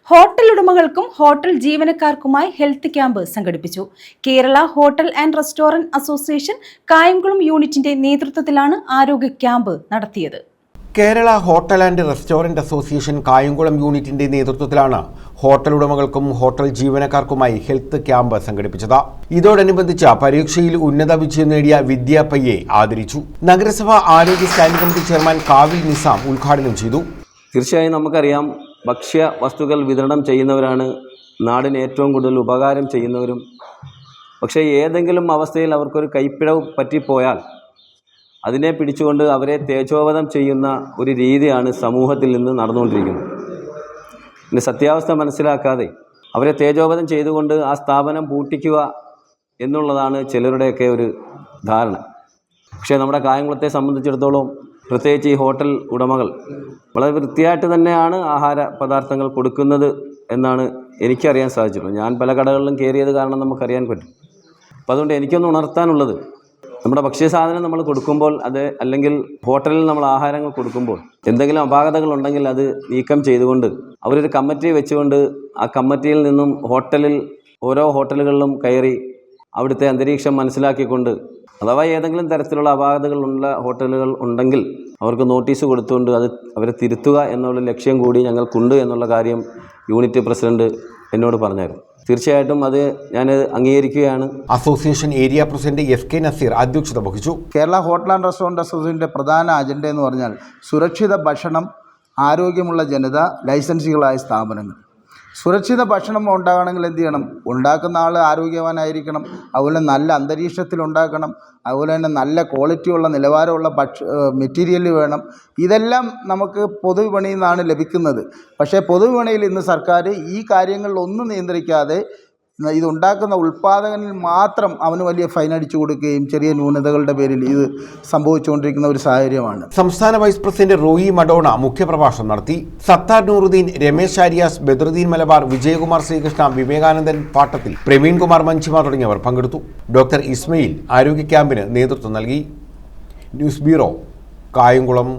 Hotel ഉടമകൾക്കും hotel ജീവനക്കാർക്കുമായി health camp സംഘടിപ്പിച്ചു. Kerala hotel and restaurant association Kayamkulam യൂണിറ്റിന്റെ നേതൃത്വത്തിലാണ് ആരോഗ്യ ക്യാമ്പ് നടത്തിയത്. Kerala hotel and restaurant association Kayamkulam യൂണിറ്റിന്റെ നേതൃത്വത്തിലാണ് ഹോട്ടൽ ഉടമകൾക്കും ഹോട്ടൽ ജീവനക്കാർക്കുമായി ഹെൽത്ത് ക്യാമ്പ് സംഘടിപ്പിച്ചത്. ഇതോടനുബന്ധിച്ച് പരീക്ഷയിൽ ഉന്നത വിജയം നേടിയ വിദ്യാ പയ്യെ ആദരിച്ചു. നഗരസഭ ആരോഗ്യ സ്റ്റാൻഡിംഗ് കമ്മിറ്റി ചെയർമാൻ കാവിൽ നിസാം ഉദ്ഘാടനം ചെയ്തു. തീർച്ചയായും നമുക്കറിയാം, ഭക്ഷ്യ വസ്തുക്കൾ വിതരണം ചെയ്യുന്നവരാണ് നാടിന് ഏറ്റവും കൂടുതൽ ഉപകാരം ചെയ്യുന്നവരും. പക്ഷേ ഏതെങ്കിലും അവസ്ഥയിൽ അവർക്കൊരു കൈപ്പിഴവ് പറ്റിപ്പോയാൽ അതിനെ പിടിച്ചുകൊണ്ട് അവരെ തേജോവധം ചെയ്യുന്ന ഒരു രീതിയാണ് സമൂഹത്തിൽ നിന്ന് നടന്നുകൊണ്ടിരിക്കുന്നത്. ഇതിൻ്റെ സത്യാവസ്ഥ മനസ്സിലാക്കാതെ അവരെ തേജോവധം ചെയ്തുകൊണ്ട് ആ സ്ഥാപനം പൂട്ടിക്കുക എന്നുള്ളതാണ് ചിലരുടെയൊക്കെ ഒരു ധാരണ. പക്ഷേ നമ്മുടെ കായംകുളത്തെ സംബന്ധിച്ചിടത്തോളം, പ്രത്യേകിച്ച് ഈ ഹോട്ടൽ ഉടമകൾ വളരെ വൃത്തിയായിട്ട് തന്നെയാണ് ആഹാര പദാർത്ഥങ്ങൾ കൊടുക്കുന്നത് എന്നാണ് എനിക്കറിയാൻ സാധിച്ചിട്ടുള്ളത്. ഞാൻ പല കടകളിലും കയറിയത് കാരണം നമുക്കറിയാൻ പറ്റും. അപ്പോൾ അതുകൊണ്ട് എനിക്കൊന്ന് ഉണർത്താനുള്ളത്, നമ്മുടെ ഭക്ഷ്യസാധനം നമ്മൾ കൊടുക്കുമ്പോൾ അല്ലെങ്കിൽ ഹോട്ടലിൽ നമ്മൾ ആഹാരങ്ങൾ കൊടുക്കുമ്പോൾ എന്തെങ്കിലും അപാകതകളുണ്ടെങ്കിൽ അത് നീക്കം ചെയ്തുകൊണ്ട് അവരൊരു കമ്മിറ്റി വെച്ചുകൊണ്ട് ആ കമ്മിറ്റിയിൽ നിന്നും ഓരോ ഹോട്ടലുകളിലും കയറി അവിടുത്തെ അന്തരീക്ഷം മനസ്സിലാക്കിക്കൊണ്ട് അഥവാ ഏതെങ്കിലും തരത്തിലുള്ള അപാകതകളുള്ള ഹോട്ടലുകൾ ഉണ്ടെങ്കിൽ അവർക്ക് നോട്ടീസ് കൊടുത്തുകൊണ്ട് അവരെ തിരുത്തുക എന്നുള്ള ലക്ഷ്യം കൂടി ഞങ്ങൾക്കുണ്ട് എന്നുള്ള കാര്യം യൂണിറ്റ് പ്രസിഡന്റ് എന്നോട് പറഞ്ഞായിരുന്നു. തീർച്ചയായിട്ടും അത് ഞാൻ അംഗീകരിക്കുകയാണ്. Association area president SK Naseer അധ്യക്ഷത വഹിച്ചു. കേരള ഹോട്ടൽ ആൻഡ് റെസ്റ്റോറൻറ്റ് അസോസിയേഷൻ്റെ പ്രധാന അജണ്ട എന്ന് പറഞ്ഞാൽ സുരക്ഷിത ഭക്ഷണം, ആരോഗ്യമുള്ള ജനത, ലൈസൻസുകളായ സ്ഥാപനങ്ങൾ. സുരക്ഷിത ഭക്ഷണം ഉണ്ടാകണമെങ്കിൽ എന്ത് ചെയ്യണം? ഉണ്ടാക്കുന്ന ആൾ ആരോഗ്യവാനായിരിക്കണം, അതുപോലെ നല്ല അന്തരീക്ഷത്തിൽ ഉണ്ടാക്കണം, അതുപോലെ തന്നെ നല്ല ക്വാളിറ്റിയുള്ള നിലവാരമുള്ള മെറ്റീരിയൽ വേണം. ഇതെല്ലാം നമുക്ക് പൊതുവിപണിയിൽ നിന്നാണ് ലഭിക്കുന്നത്. പക്ഷേ പൊതുവിപണിയിൽ ഇന്ന് സർക്കാർ ഈ കാര്യങ്ങളിലൊന്നും നിയന്ത്രിക്കാതെ ഇതുണ്ടാക്കുന്ന ഉൽപ്പാദകനിൽ മാത്രം അവന് വലിയ ഫൈൻ അടിച്ചു കൊടുക്കുകയും ചെറിയ ന്യൂനതകളുടെ പേരിൽ ഇത് സംഭവിച്ചുകൊണ്ടിരിക്കുന്ന ഒരു സാഹചര്യമാണ്. സംസ്ഥാന വൈസ് പ്രസിഡന്റ് റോയി മഡോണ മുഖ്യപ്രഭാഷണം നടത്തി. സത്താർ നൂറുദ്ദീൻ, രമേശ് ആര്യാസ്, ബദറുദ്ദീൻ മലബാർ, വിജയകുമാർ ശ്രീകൃഷ്ണ, വിവേകാനന്ദൻ പാട്ടത്തിൽ, പ്രവീൺ കുമാർ മഞ്ചിമ തുടങ്ങിയവർ പങ്കെടുത്തു. ഡോക്ടർ ഇസ്മയിൽ ആരോഗ്യ ക്യാമ്പിന് നേതൃത്വം നൽകി. News bureau, Kayamkulam.